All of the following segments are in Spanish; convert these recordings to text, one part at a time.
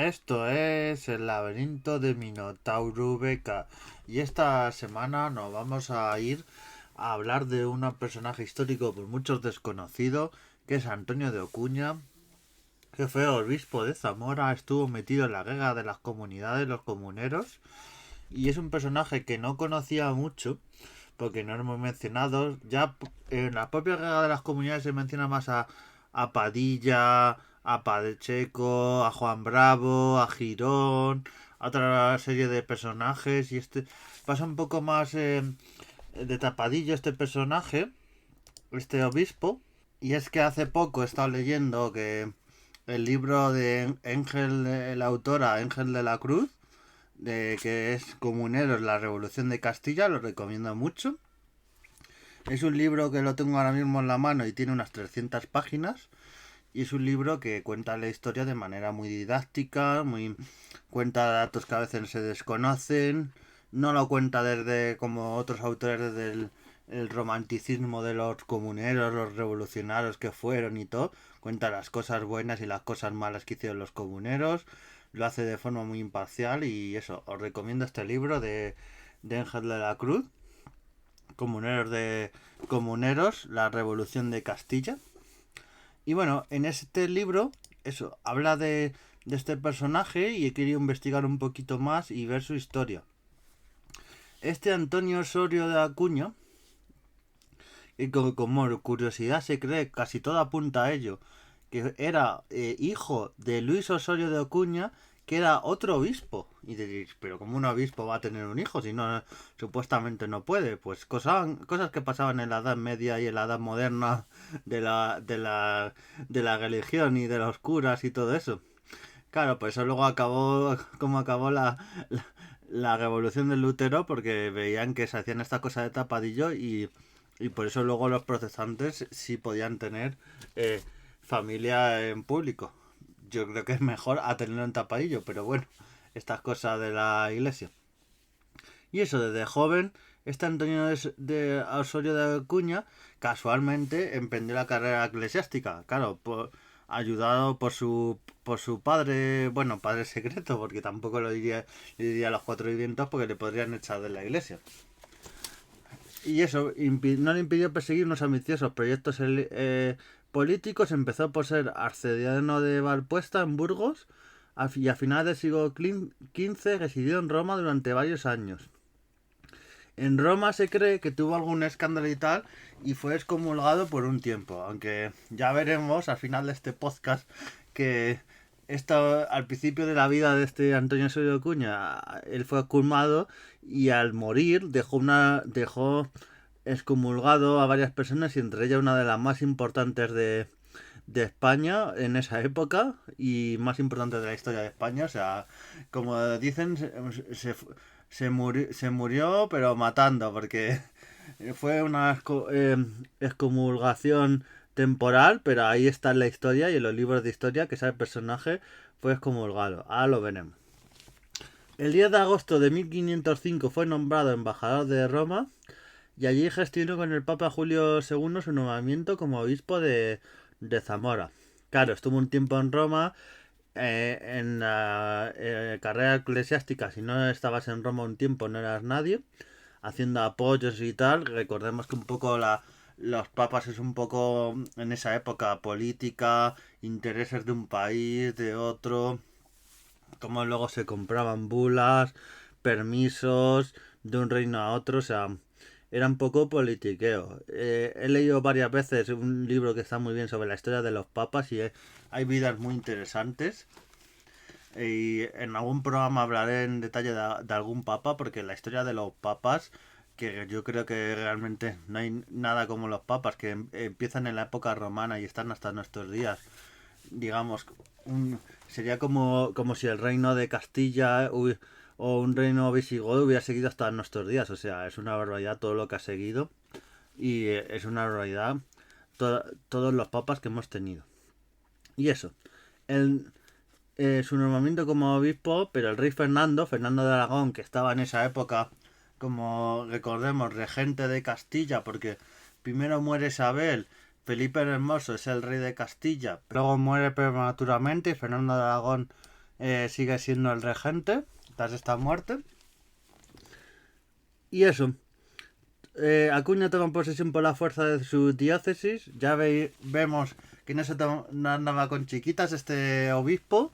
Esto es el laberinto de Minotauro Beca y esta semana nos vamos a ir a hablar de un personaje histórico por muchos desconocido, que es Antonio de Ocuña, que fue obispo de Zamora, estuvo metido en la guerra de las comunidades, los comuneros, y es un personaje que no conocía mucho porque no hemos mencionado. Ya en la propia guerra de las comunidades se menciona más a Padilla, a Pacheco, a Juan Bravo, a Girón, a otra serie de personajes. Y este pasa un poco más de tapadillo este personaje, este obispo. Y es que hace poco he estado leyendo que el libro de Ángel, la autora Ángel de la Cruz, que es Comuneros, la Revolución de Castilla, lo recomiendo mucho. Es un libro que lo tengo ahora mismo en la mano y tiene unas 300 páginas. Y es un libro que cuenta la historia de manera muy didáctica, muy cuenta datos que a veces se desconocen. No lo cuenta desde como otros autores desde el romanticismo de los comuneros, los revolucionarios que fueron y todo. Cuenta las cosas buenas y las cosas malas que hicieron los comuneros. Lo hace de forma muy imparcial y eso, os recomiendo este libro de Ángel de la Cruz, Comuneros, la Revolución de Castilla. Y bueno, en este libro, eso, habla de este personaje y he querido investigar un poquito más y ver su historia. Este Antonio Osorio de Acuña, y como curiosidad se cree, casi todo apunta a ello, que era hijo de Luis Osorio de Acuña, que era otro obispo. Y diréis, pero ¿cómo un obispo va a tener un hijo si no supuestamente no puede? Pues cosas que pasaban en la Edad Media y en la Edad Moderna de la religión y de los curas y todo eso. Claro, pues eso luego acabó como acabó la revolución del Lutero, porque veían que se hacían esta cosa de tapadillo y por eso luego los protestantes sí podían tener eh, familia en público. Yo creo que es mejor a tenerlo en tapadillo, pero bueno, estas cosas de la iglesia. Y eso, desde joven, este Antonio de Osorio de Acuña casualmente emprendió la carrera eclesiástica. Claro, ayudado por su padre, bueno, padre secreto, porque tampoco le diría a los cuatro vientos porque le podrían echar de la iglesia. Y eso no le impidió perseguir unos ambiciosos proyectos políticos. Empezó por ser arcediano de Valpuesta en Burgos y a finales del siglo XV residió en Roma durante varios años. En Roma se cree que tuvo algún escándalo y tal y fue excomulgado por un tiempo, aunque ya veremos al final de este podcast que esto, al principio de la vida de este Antonio Osorio Cuña, él fue excomulgado y al morir dejó excomulgado a varias personas y entre ellas una de las más importantes de España en esa época y más importante de la historia de España. O sea, como dicen, se murió pero matando, porque fue una excomulgación temporal, pero ahí está en la historia y en los libros de historia que ese personaje fue excomulgado. Ahora lo veremos. El 10 de agosto de 1505 fue nombrado embajador de Roma y allí gestionó con el Papa Julio II su nombramiento como obispo de Zamora. Claro, estuvo un tiempo en Roma, en la carrera eclesiástica. Si no estabas en Roma un tiempo no eras nadie, haciendo apoyos y tal. Recordemos que un poco los papas es un poco en esa época política, intereses de un país, de otro, como luego se compraban bulas, permisos de un reino a otro. O sea, era un poco politiqueo. He leído varias veces un libro que está muy bien sobre la historia de los papas y hay vidas muy interesantes. Y en algún programa hablaré en detalle de algún papa, porque la historia de los papas, que yo creo que realmente no hay nada como los papas, que empiezan en la época romana y están hasta nuestros días. Digamos, sería como si el reino de Castilla o un reino visigodo hubiera seguido hasta nuestros días. O sea, es una barbaridad todo lo que ha seguido y es una barbaridad todos los papas que hemos tenido. Y eso, el, su nombramiento como obispo, pero el rey Fernando de Aragón, que estaba en esa época, como recordemos, regente de Castilla, porque primero muere Isabel, Felipe el Hermoso es el rey de Castilla, luego muere prematuramente y Fernando de Aragón sigue siendo el regente tras esta muerte. Y eso. Acuña toma posesión por la fuerza de su diócesis. Ya vemos que no andaba con chiquitas este obispo.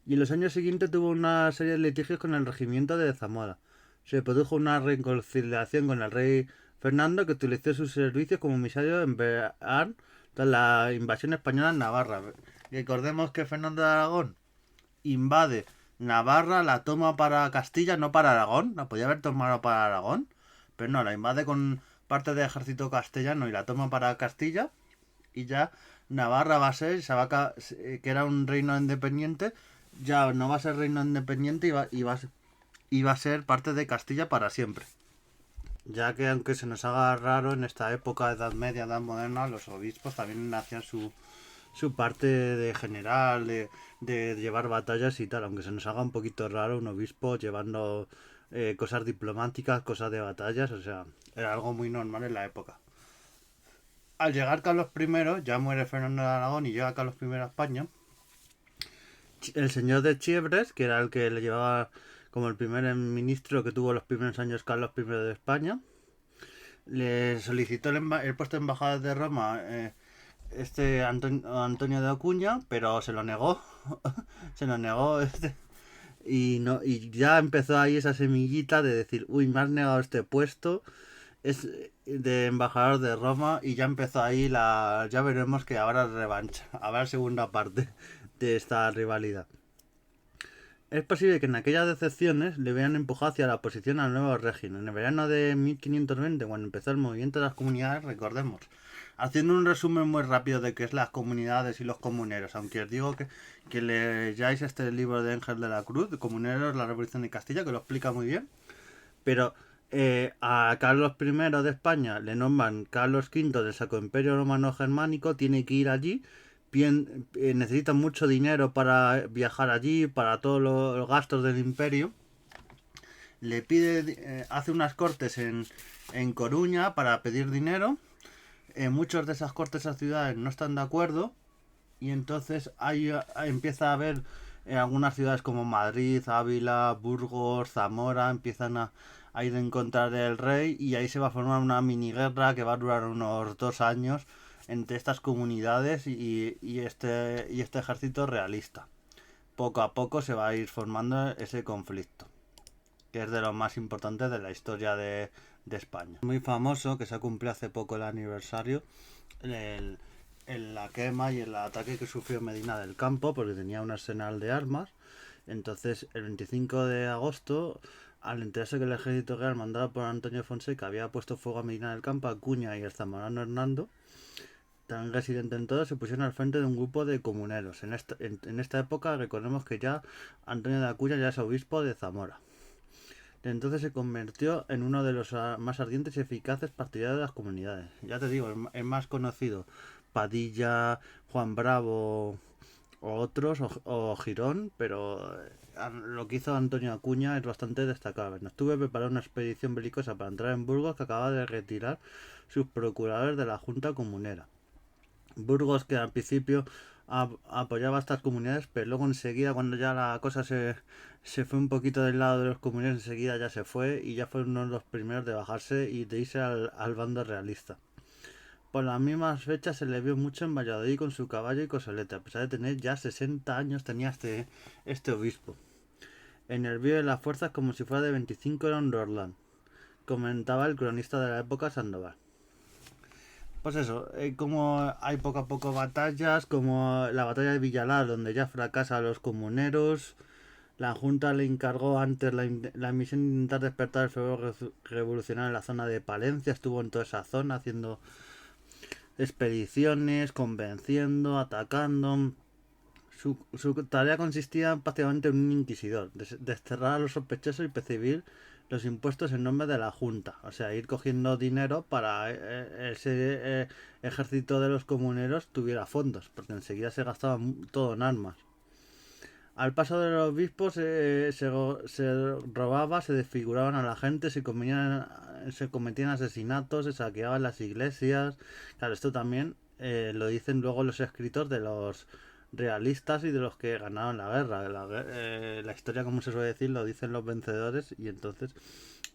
Y en los años siguientes tuvo una serie de litigios con el regimiento de Zamora. Se produjo una reconciliación con el rey Fernando, que utilizó sus servicios como emisario en Bearn tras la invasión española en Navarra. Recordemos que Fernando de Aragón invade Navarra, la toma para Castilla, no para Aragón. La podía haber tomado para Aragón, pero no, la invade con parte del ejército castellano y la toma para Castilla. Y ya Navarra va a ser, que era un reino independiente, ya no va a ser reino independiente y va a ser parte de Castilla para siempre. Ya que aunque se nos haga raro, en esta época de Edad Media, Edad Moderna, los obispos también hacían su parte de general, de llevar batallas y tal, aunque se nos haga un poquito raro un obispo llevando cosas diplomáticas, cosas de batallas, o sea, era algo muy normal en la época. Al llegar Carlos I, ya muere Fernando de Aragón y llega Carlos I a España, el señor de Chievres, que era el que le llevaba como el primer ministro que tuvo los primeros años Carlos I de España, le solicitó el puesto de embajador de Roma Antonio de Acuña, pero se lo negó. Se lo negó y ya empezó ahí esa semillita de decir, uy, me has negado este puesto, es de embajador de Roma, y ya empezó ahí ya veremos que habrá revancha, habrá segunda parte de esta rivalidad. Es posible que en aquellas decepciones le hubieran empujado hacia la oposición al nuevo régimen. En el verano de 1520, cuando empezó el movimiento de las comunidades, recordemos, haciendo un resumen muy rápido de qué es las comunidades y los comuneros, aunque os digo que leáis este libro de Ángel de la Cruz, de Comuneros, la Revolución de Castilla, que lo explica muy bien, pero a Carlos I de España le nombran Carlos V del Sacro Imperio Romano Germánico, tiene que ir allí, necesita mucho dinero para viajar allí, para todos los gastos del imperio. Le pide, hace unas cortes en Coruña para pedir dinero. Muchos de esas cortes a ciudades no están de acuerdo y entonces empieza a haber algunas ciudades como Madrid, Ávila, Burgos, Zamora, empiezan a ir en contra del rey y ahí se va a formar una mini guerra que va a durar unos 2 años entre estas comunidades y este ejército realista. Poco a poco se va a ir formando ese conflicto, que es de los más importantes de la historia de España. Muy famoso, que se ha cumplido hace poco el aniversario, en la quema y el ataque que sufrió Medina del Campo, porque tenía un arsenal de armas. Entonces, el 25 de agosto, al enterarse que el ejército real mandado por Antonio Fonseca había puesto fuego a Medina del Campo, Acuña y el zamorano Hernando, tan residente en todo, se pusieron al frente de un grupo de comuneros. En esta época recordemos que ya Antonio de Acuña ya es obispo de Zamora. Entonces se convirtió en uno de los más ardientes y eficaces partidarios de las comunidades. Ya te digo, el más conocido, Padilla, Juan Bravo o otros, o Girón, pero lo que hizo Antonio Acuña es bastante destacable. En octubre preparó una expedición belicosa para entrar en Burgos, que acaba de retirar sus procuradores de la Junta Comunera. Burgos, que al principio apoyaba a estas comunidades, pero luego enseguida, cuando ya la cosa se fue un poquito del lado de los comuneros, enseguida ya se fue y ya fue uno de los primeros de bajarse y de irse al bando realista. Por las mismas fechas se le vio mucho en Valladolid con su caballo y cosolete, a pesar de tener ya 60 años tenía este obispo. En el vídeo de las fuerzas, como si fuera de 25, era un Rorlán, comentaba el cronista de la época, Sandoval. Pues eso, como hay poco a poco batallas, como la batalla de Villalar, donde ya fracasa a los comuneros. La Junta le encargó antes la misión de intentar despertar el fuego revolucionario en la zona de Palencia. Estuvo en toda esa zona haciendo expediciones, convenciendo, atacando. Su tarea consistía prácticamente en un inquisidor, desterrar a los sospechosos y percibir los impuestos en nombre de la Junta, o sea, ir cogiendo dinero para ese ejército de los comuneros tuviera fondos, porque enseguida se gastaba todo en armas. Al paso de los obispos se robaba, se desfiguraban a la gente, se cometían asesinatos, se saqueaban las iglesias. Claro, esto también lo dicen luego los escritos realistas y de los que ganaron la guerra. La historia, como se suele decir, lo dicen los vencedores, y entonces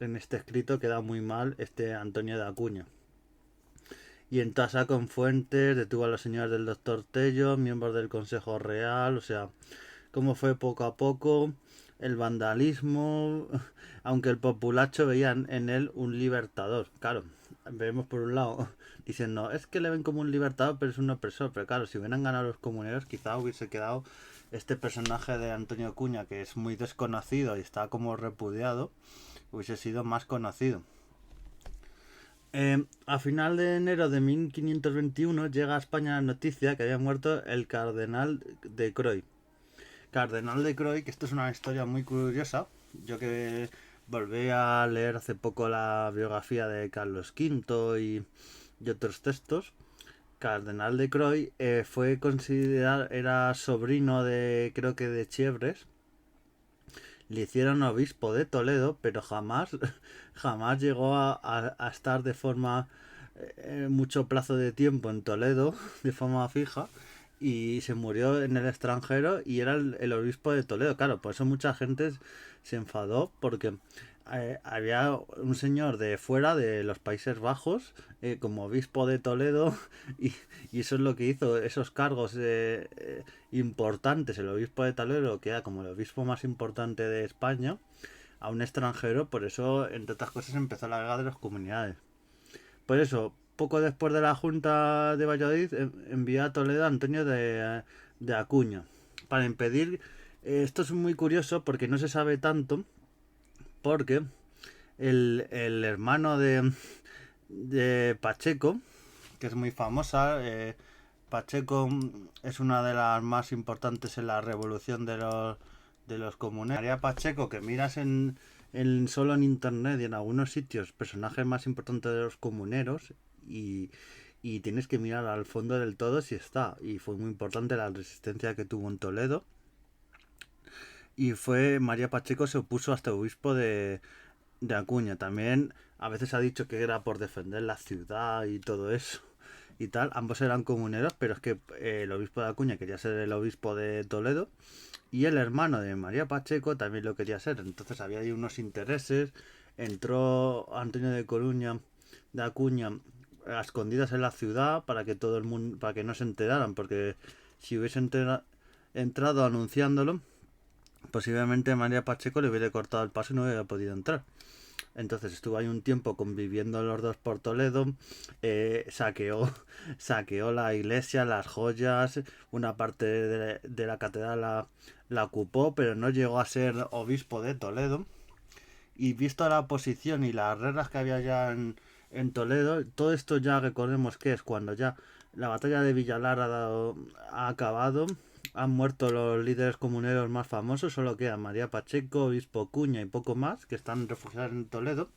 en este escrito queda muy mal este Antonio de Acuña. Y en tasa con Fuentes, detuvo a los señores del doctor Tello, miembros del Consejo Real, o sea, cómo fue poco a poco el vandalismo, aunque el populacho veía en él un libertador. Claro, vemos por un lado, dicen, no, es que le ven como un libertador, pero es un opresor. Pero claro, si hubieran ganado los comuneros, quizá hubiese quedado este personaje de Antonio Cuña, que es muy desconocido y está como repudiado, hubiese sido más conocido. A final de enero de 1521 llega a España la noticia que había muerto el cardenal de Croy. Cardenal de Croy, que esto es una historia muy curiosa. Yo que volví a leer hace poco la biografía de Carlos V y otros textos. Cardenal de Croy fue considerado, era sobrino de, creo que de Chievres. Le hicieron obispo de Toledo, pero jamás llegó a estar de forma mucho plazo de tiempo en Toledo, de forma fija, y se murió en el extranjero y era el obispo de Toledo. Claro, por eso mucha gente se enfadó, porque había un señor de fuera, de los Países Bajos, como obispo de Toledo, y, y eso es lo que hizo, esos cargos importantes, el obispo de Toledo, que era como el obispo más importante de España, a un extranjero. Por eso, entre otras cosas, empezó la guerra de las comunidades. Por eso, poco después de la Junta de Valladolid, envió a Toledo a Antonio de Acuña para impedir. Esto es muy curioso porque no se sabe tanto, porque el hermano de Pacheco, que es muy famosa, Pacheco es una de las más importantes en la revolución de los comuneros. María Pacheco, que miras solo en internet y en algunos sitios, personaje más importante de los comuneros, y tienes que mirar al fondo del todo si está. Y fue muy importante la resistencia que tuvo en Toledo. Y fue María Pacheco, se opuso hasta obispo de Acuña. También a veces ha dicho que era por defender la ciudad y todo eso y tal. Ambos eran comuneros, pero es que el obispo de Acuña quería ser el obispo de Toledo y el hermano de María Pacheco también lo quería ser. Entonces había ahí unos intereses. Entró Antonio de Coruña, de Acuña, a escondidas en la ciudad para que todo el mundo, para que no se enteraran, porque si hubiese entrado anunciándolo, posiblemente María Pacheco le hubiera cortado el paso y no hubiera podido entrar. Entonces estuvo ahí un tiempo conviviendo los dos por Toledo, saqueó la iglesia, las joyas, una parte de la catedral la ocupó, pero no llegó a ser obispo de Toledo. Y visto la posición y las reglas que había ya en Toledo, todo esto ya recordemos que es cuando ya la batalla de Villalar ha acabado, han muerto los líderes comuneros más famosos, solo quedan María Pacheco, Obispo Cuña y poco más, que están refugiados en Toledo.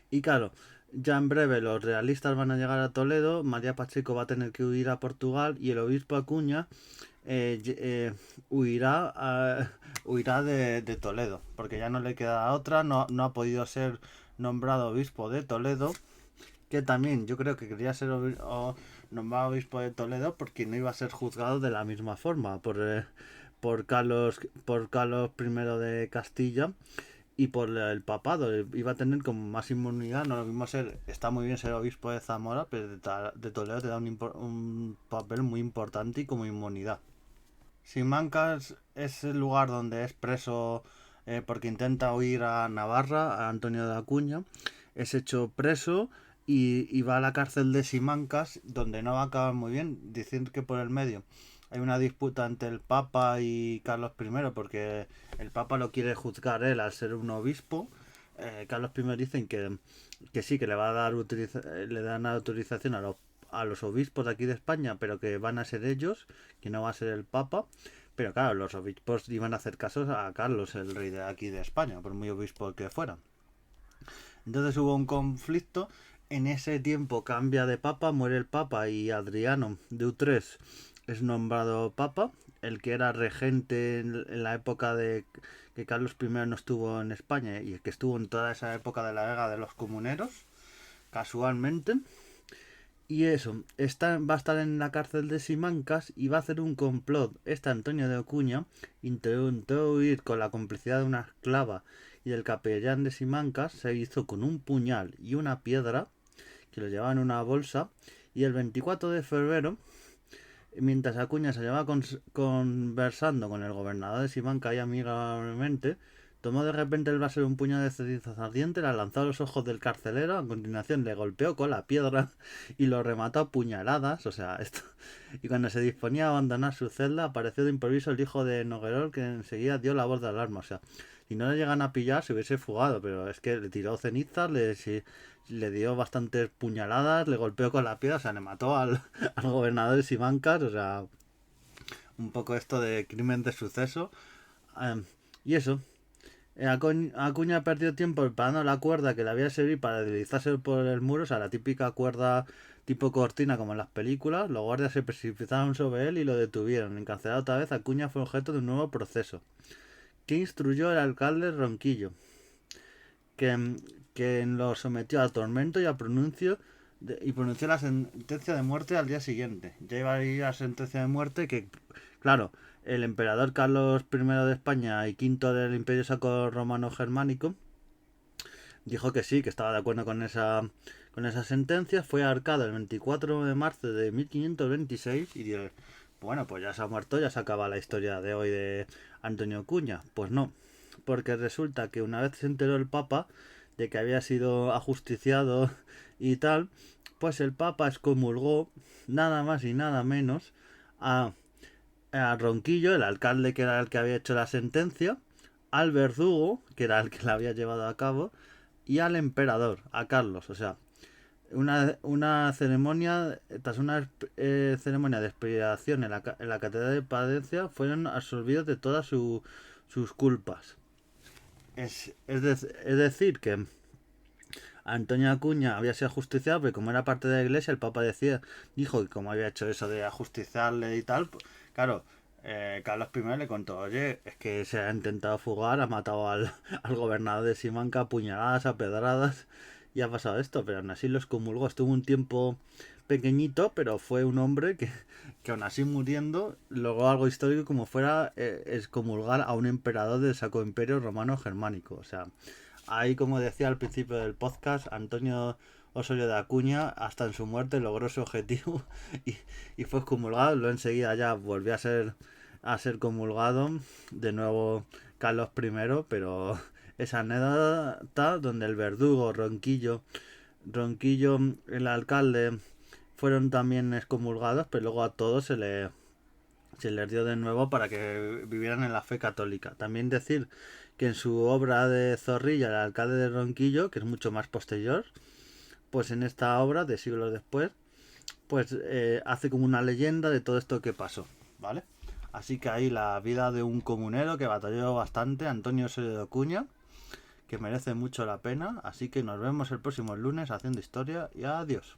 Y claro, ya en breve los realistas van a llegar a Toledo, María Pacheco va a tener que huir a Portugal y el obispo Acuña huirá de Toledo, porque ya no le queda otra, no ha podido ser nombrado obispo de Toledo, que también yo creo que quería ser nombrado obispo de Toledo porque no iba a ser juzgado de la misma forma por Carlos I de Castilla y por el papado. Iba a tener como más inmunidad. No lo mismo ser, está muy bien ser obispo de Zamora, pero de Toledo te da un papel muy importante y como inmunidad. Simancas es el lugar donde es preso porque intenta huir a Navarra, a Antonio de Acuña. Es hecho preso y va a la cárcel de Simancas, donde no va a acabar muy bien. Dicen que por el medio hay una disputa entre el Papa y Carlos I, porque el Papa lo quiere juzgar él al ser un obispo. Carlos I dicen que sí, que le va a dar le dan autorización a los obispos de aquí de España, pero que van a ser ellos, que no va a ser el Papa. Pero claro, los obispos iban a hacer caso a Carlos, el rey de aquí de España, por muy obispo que fuera. Entonces hubo un conflicto. En ese tiempo cambia de papa, muere el papa y Adriano de Utrecht es nombrado papa. El que era regente en la época de que Carlos I no estuvo en España y el que estuvo en toda esa época de la guerra de los comuneros, casualmente. Y eso, va a estar en la cárcel de Simancas y va a hacer un complot. Antonio de Acuña intentó huir con la complicidad de una esclava y del capellán de Simancas. Se hizo con un puñal y una piedra que lo llevaba en una bolsa. Y el 24 de febrero, mientras Acuña se llevaba conversando con el gobernador de Simancas y amigablemente, tomó de repente el vaso de un puño de cenizas ardiente, la lanzó a los ojos del carcelero, a continuación le golpeó con la piedra y lo remató a puñaladas, o sea, esto. Y cuando se disponía a abandonar su celda, apareció de improviso el hijo de Noguerol, que enseguida dio la voz de alarma, o sea, si no le llegan a pillar se hubiese fugado, pero es que le tiró cenizas, le dio bastantes puñaladas, le golpeó con la piedra, o sea, le mató al gobernador de Simancas, o sea, un poco esto de crimen de suceso. Y eso, Acuña perdió tiempo preparando la cuerda que le había servido para deslizarse por el muro, o sea, la típica cuerda tipo cortina como en las películas. Los guardias se precipitaron sobre él y lo detuvieron. Encarcelado otra vez, Acuña fue objeto de un nuevo proceso, que instruyó el alcalde Ronquillo, que, que lo sometió a tormento y y pronunció la sentencia de muerte al día siguiente. Ya iba a ir la sentencia de muerte que, claro, el emperador Carlos I de España y V del Imperio Sacro-Romano Germánico dijo que sí, que estaba de acuerdo con esa sentencia. Fue ahorcado el 24 de marzo de 1526 y dijo, bueno, pues ya se ha muerto, ya se acaba la historia de hoy de Antonio Cuña. Pues no, porque resulta que una vez se enteró el Papa de que había sido ajusticiado y tal, pues el Papa excomulgó nada más y nada menos a, a Ronquillo, el alcalde que era el que había hecho la sentencia, al verdugo, que era el que la había llevado a cabo, y al emperador, a Carlos. O sea, una ceremonia, tras una ceremonia de expiación en la catedral de Palencia, fueron absolvidos de todas sus culpas. Es decir, que Antonio Acuña había sido ajusticiado, pero como era parte de la iglesia, el Papa dijo que como había hecho eso de ajusticiarle y tal, pues, claro, Carlos I le contó, oye, es que se ha intentado fugar, ha matado al gobernador de Simancas a puñaladas, a pedradas, y ha pasado esto, pero aún así lo excomulgó. Estuvo un tiempo pequeñito, pero fue un hombre que aún así muriendo logró algo histórico como fuera excomulgar a un emperador del Sacro Imperio Romano Germánico. O sea, ahí, como decía al principio del podcast, Antonio Osorio de Acuña, hasta en su muerte, logró su objetivo y fue excomulgado. Luego enseguida ya volvió a ser comulgado de nuevo Carlos I, pero esa anécdota donde el verdugo, Ronquillo, el alcalde, fueron también excomulgados, pero luego a todos se les dio de nuevo para que vivieran en la fe católica. También decir que en su obra de Zorrilla, el alcalde de Ronquillo, que es mucho más posterior, pues en esta obra, de siglos después, pues hace como una leyenda de todo esto que pasó, ¿vale? Así que ahí la vida de un comunero que batalló bastante, Antonio Osorio de Acuña, que merece mucho la pena. Así que nos vemos el próximo lunes haciendo historia y adiós.